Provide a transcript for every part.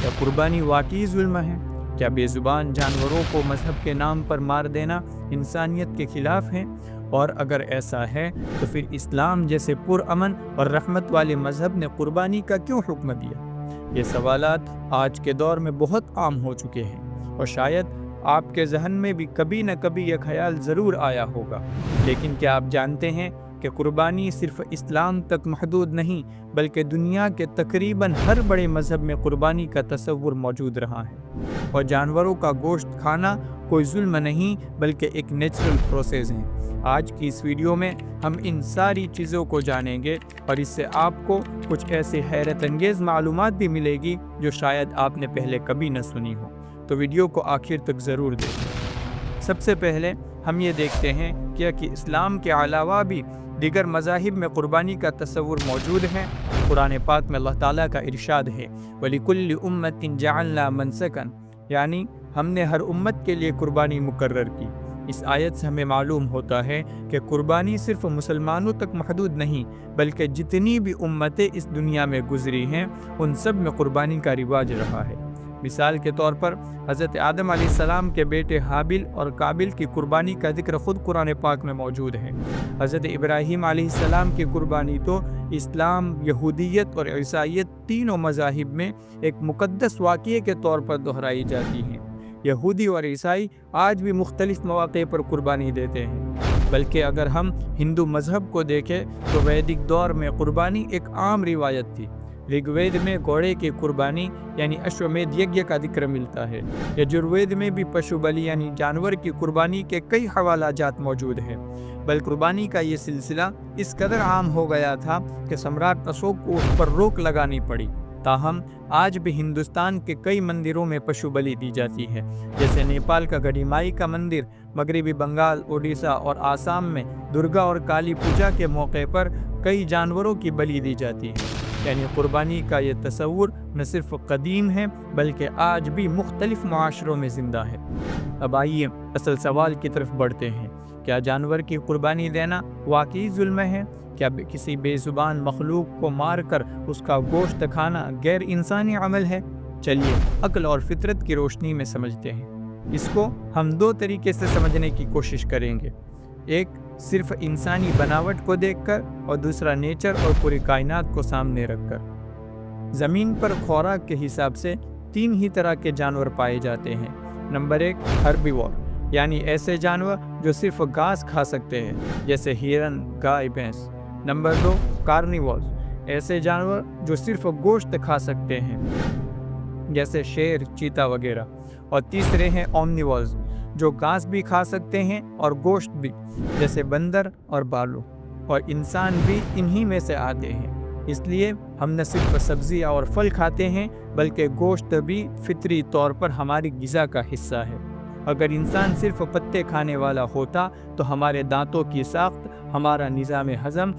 क्या कुर्बानी वाकई जुल्म है? क्या बेजुबान जानवरों को मजहब के नाम पर मार देना इंसानियत के खिलाफ है? और अगर ऐसा है तो फिर इस्लाम जैसे पुरअमन और रहमत वाले मजहब ने कुर्बानी का क्यों हुक्म दिया? ये सवालात आज के दौर में बहुत आम हो चुके हैं और शायद आपके जहन में भी कभी न कभी यह ख्याल ज़रूर आया होगा। लेकिन क्या आप जानते हैं कि कुर्बानी सिर्फ इस्लाम तक महदूद नहीं, बल्कि दुनिया के तकरीबन हर बड़े मजहब में कुर्बानी का तस्वुर मौजूद रहा है। और जानवरों का गोश्त खाना कोई जुल्म नहीं, बल्कि एक नेचुरल प्रोसेस है। आज की इस वीडियो में हम इन सारी चीज़ों को जानेंगे और इससे आपको कुछ ऐसे हैरत अंगेज़ मालूमात भी मिलेगी जो शायद आपने पहले कभी न सुनी हो। तो वीडियो को आखिर तक ज़रूर देखें। सबसे पहले हम ये देखते हैं कि इस्लाम के अलावा भी दीगर मज़ाहिब में कुर्बानी का तस्वुर मौजूद है। कुरान पाक में अल्लाह ताला का इरशाद है, वलिकुल्लि उम्मतिन जअलना मनसकन, यानी हमने हर उम्मत के लिए कुर्बानी मुकर्रर की। इस आयत से हमें मालूम होता है कि कुर्बानी सिर्फ मुसलमानों तक महदूद नहीं, बल्कि जितनी भी उम्मतें इस दुनिया में गुजरी हैं उन सब में कुर्बानी का रिवाज रहा है। मिसाल के तौर पर हज़रत आदम अलैहिस्सलाम के बेटे हाबिल और काबिल की कुर्बानी का जिक्र खुद कुरान पाक में मौजूद है। हज़रत इब्राहीम अलैहिस्सलाम की कुर्बानी तो इस्लाम, यहूदियत और ईसाईयत तीनों मज़ाहिब में एक मुक़द्दस वाक़ये के तौर पर दोहराई जाती हैं। यहूदी और ईसाई आज भी मुख्तलिफ मौक़े पर कुर्बानी देते हैं। बल्कि अगर हम हिंदू मज़हब को देखें तो वैदिक दौर में कुर्बानी एक आम रिवायत थी। ऋग्वेद में घोड़े की कुर्बानी यानी अश्वमेध यज्ञ का जिक्र मिलता है। यजुर्वेद में भी पशु बलि यानी जानवर की कुर्बानी के कई हवालाजात मौजूद हैं। बल कुर्बानी का ये सिलसिला इस कदर आम हो गया था कि सम्राट अशोक को उस पर रोक लगानी पड़ी। ताहम आज भी हिंदुस्तान के कई मंदिरों में पशु बलि दी जाती है, जैसे नेपाल का गढ़ीमाई का मंदिर, मगरबी बंगाल, ओडिशा और आसाम में दुर्गा और काली पूजा के मौके पर कई जानवरों की बलि दी जाती है। यानी कुर्बानी का ये तस्वुर न सिर्फ कदीम है बल्कि आज भी मुख्तलिफ मुआशरों में ज़िंदा है। अब आइए असल सवाल की तरफ बढ़ते हैं। क्या जानवर की कुर्बानी देना वाकई जुल्म है? क्या किसी बेजुबान मखलूक को मार कर उसका गोश्त खाना गैर इंसानी अमल है? चलिए अक्ल और फितरत की रोशनी में समझते हैं। इसको हम दो तरीके से समझने की कोशिश करेंगे। एक सिर्फ इंसानी बनावट को देखकर और दूसरा नेचर और पूरी कायनात को सामने रखकर। ज़मीन पर खुराक के हिसाब से तीन ही तरह के जानवर पाए जाते हैं। नंबर 1 हर्बीवोर, यानी ऐसे जानवर जो सिर्फ घास खा सकते हैं, जैसे हिरन, गाय, भैंस। नंबर 2 कार्निवोर्स, ऐसे जानवर जो सिर्फ गोश्त खा सकते हैं, जैसे शेर, चीता वगैरह। और तीसरे हैं ओमनिवोर्स, जो घास भी खा सकते हैं और गोश्त भी, जैसे बंदर और भालू। और इंसान भी इन्हीं में से आते हैं। इसलिए हम न सिर्फ सब्जियाँ और फल खाते हैं बल्कि गोश्त भी फितरी तौर पर हमारी ग़िज़ा का हिस्सा है। अगर इंसान सिर्फ पत्ते खाने वाला होता तो हमारे दांतों की साख्त, हमारा निज़ाम हज़म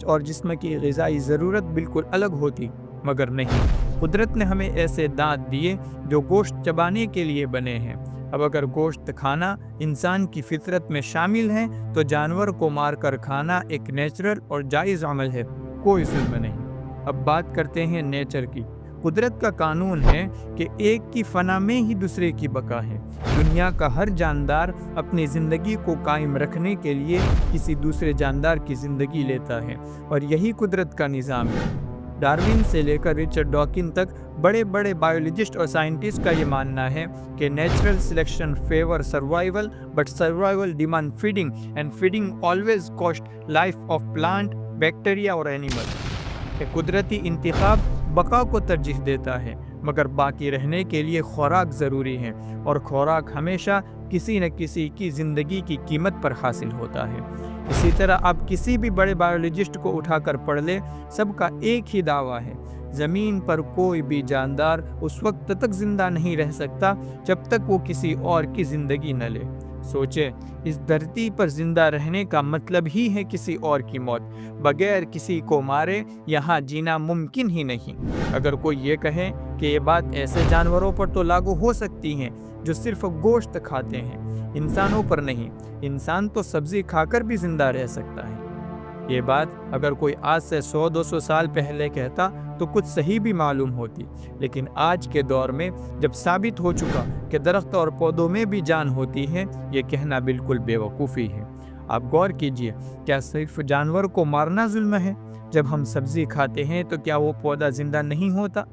और जिस्म की ग़िज़ाई ज़रूरत बिल्कुल अलग होती, मगर नहीं। कुदरत ने हमें ऐसे दांत दिए जो गोश्त चबाने के लिए बने हैं। अब अगर गोश्त खाना इंसान की फितरत में शामिल है तो जानवर को मारकर खाना एक नेचुरल और जायज़ अमल है, कोई जुल्म नहीं। अब बात करते हैं नेचर की। कुदरत का कानून है कि एक की फना में ही दूसरे की बका है। दुनिया का हर जानदार अपनी ज़िंदगी को कायम रखने के लिए किसी दूसरे जानदार की ज़िंदगी लेता है और यही कुदरत का निज़ाम है। डार्विन से लेकर रिचर्ड डॉकिन तक बड़े बड़े बायोलॉजिस्ट और साइंटिस्ट का ये मानना है कि natural selection favour survival, but survival demand feeding and feeding always cost life of plant, bacteria और एनिमल। कुदरती इंतखाब बका को तरजीह देता है, मगर बाकी रहने के लिए खुराक ज़रूरी है और खुराक हमेशा किसी न किसी की ज़िंदगी की कीमत पर हासिल होता है। इसी तरह आप किसी भी बड़े बायोलॉजिस्ट को उठाकर पढ़ ले, सबका एक ही दावा है, ज़मीन पर कोई भी जानदार उस वक्त तक ज़िंदा नहीं रह सकता जब तक वो किसी और की ज़िंदगी न ले। सोचे, इस धरती पर जिंदा रहने का मतलब ही है किसी और की मौत। बगैर किसी को मारे यहाँ जीना मुमकिन ही नहीं। अगर कोई ये कहे कि ये बात ऐसे जानवरों पर तो लागू हो सकती है जो सिर्फ गोश्त खाते हैं, इंसानों पर नहीं, इंसान तो सब्जी खाकर भी जिंदा रह सकता है। یہ بات اگر کوئی آج سے 100-200 سال پہلے کہتا تو کچھ صحیح بھی معلوم ہوتی، لیکن آج کے دور میں جب ثابت ہو چکا کہ درخت اور پودوں میں بھی جان ہوتی ہے، یہ کہنا بالکل بے وقوفی ہے۔ آپ غور کیجئے، کیا صرف جانور کو مارنا ظلم ہے؟ جب ہم سبزی کھاتے ہیں تو کیا وہ پودا زندہ نہیں ہوتا؟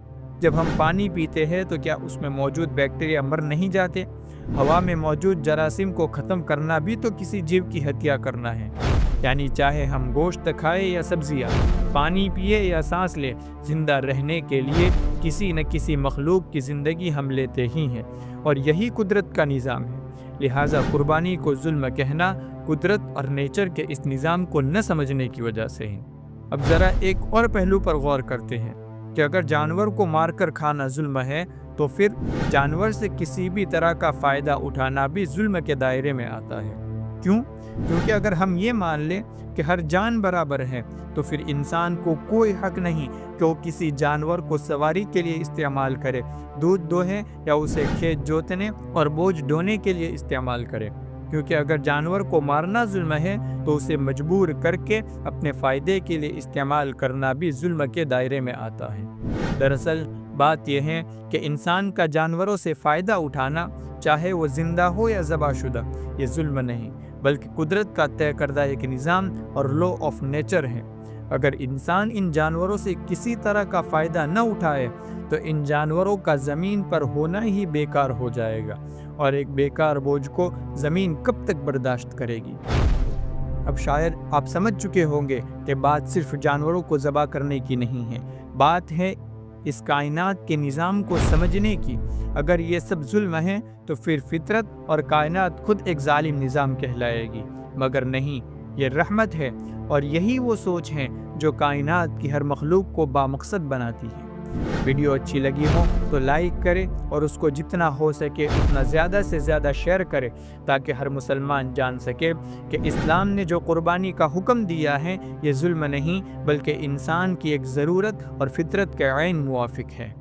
جب ہم پانی پیتے ہیں تو کیا اس میں موجود بیکٹیریا مر نہیں جاتے؟ ہوا میں موجود جراثیم کو ختم کرنا بھی تو کسی جیو کی ہتیا کرنا ہے۔ یعنی چاہے ہم گوشت کھائے یا سبزیاں، پانی پیے یا سانس لیں، زندہ رہنے کے لیے کسی نہ کسی مخلوق کی زندگی ہم لیتے ہی ہیں، اور یہی قدرت کا نظام ہے۔ لہٰذا قربانی کو ظلم کہنا قدرت اور نیچر کے اس نظام کو نہ سمجھنے کی وجہ سے ہے۔ اب ذرا ایک اور پہلو پر غور کرتے ہیں کہ اگر جانور کو مار کر کھانا ظلم ہے تو پھر جانور سے کسی بھی طرح کا فائدہ اٹھانا بھی ظلم کے دائرے میں آتا ہے۔ کیوں؟ کیونکہ اگر ہم یہ مان لیں کہ ہر جان برابر ہے تو پھر انسان کو کوئی حق نہیں کہ وہ کسی جانور کو سواری کے لیے استعمال کرے، دودھ دوہے یا اسے کھیت جوتنے اور بوجھ ڈھونے کے لیے استعمال کرے۔ کیونکہ اگر جانور کو مارنا ظلم ہے تو اسے مجبور کر کے اپنے فائدے کے لیے استعمال کرنا بھی ظلم کے دائرے میں آتا ہے۔ دراصل بات یہ ہے کہ انسان کا جانوروں سے فائدہ اٹھانا، چاہے وہ زندہ ہو یا ذبح شدہ، یہ ظلم نہیں بلکہ قدرت کا طے کردہ ایک نظام اور لا آف نیچر ہے۔ اگر انسان ان جانوروں سے کسی طرح کا فائدہ نہ اٹھائے تو ان جانوروں کا زمین پر ہونا ہی بیکار ہو جائے گا، اور ایک بیکار بوجھ کو زمین کب تک برداشت کرے گی؟ اب شاید آپ سمجھ چکے ہوں گے کہ بات صرف جانوروں کو ذبح کرنے کی نہیں ہے، بات ہے اس کائنات کے نظام کو سمجھنے کی۔ اگر یہ سب ظلم ہے تو پھر فطرت اور کائنات خود ایک ظالم نظام کہلائے گی، مگر نہیں، یہ رحمت ہے، اور یہی وہ سوچ ہے جو کائنات کی ہر مخلوق کو بامقصد بناتی ہے۔ ویڈیو اچھی لگی ہو تو لائک کرے اور اس کو جتنا ہو سکے اتنا زیادہ سے زیادہ شیئر کرے، تاکہ ہر مسلمان جان سکے کہ اسلام نے جو قربانی کا حکم دیا ہے یہ ظلم نہیں بلکہ انسان کی ایک ضرورت اور فطرت کے عین موافق ہے۔